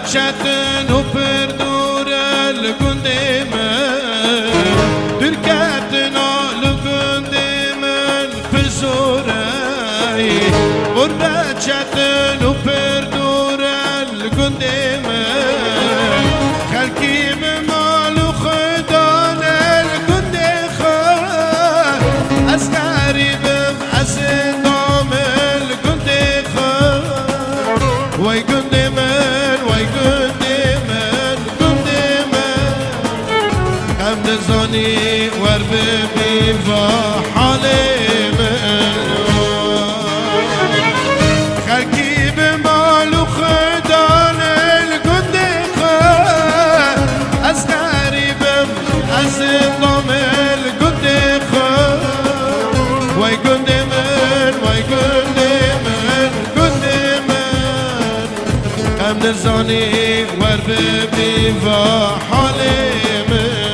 چتن و پردور لگنده من درکتن لگنده من پزوری غربت چتن و پردور لگنده من خلکی به مال و خدان لگنده خواهد از غریبم از دام لگنده خواهد وای گنده من وای گنده من گنده من هم نزانی ور ببین و حال من خلکی به مال و خدان الگنده خواهد از غریبم از دام الگنده خواهد وای گنده من وای گنده من گنده من هم نزانی ور ببین و حال من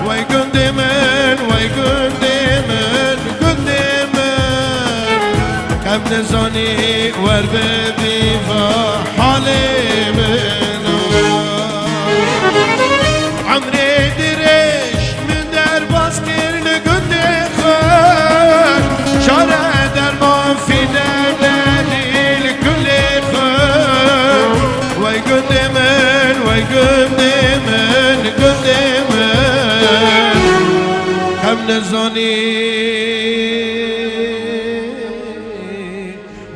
وای گنده من وای گنده من گنده من کم نزانی ور ببین و حال من عمری درش من در باز کرد گنده خود شاره در ما فیدم ندیل کل خود وای گنده من وای گنده من گنده من هم نزانی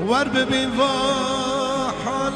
ور ببین و حال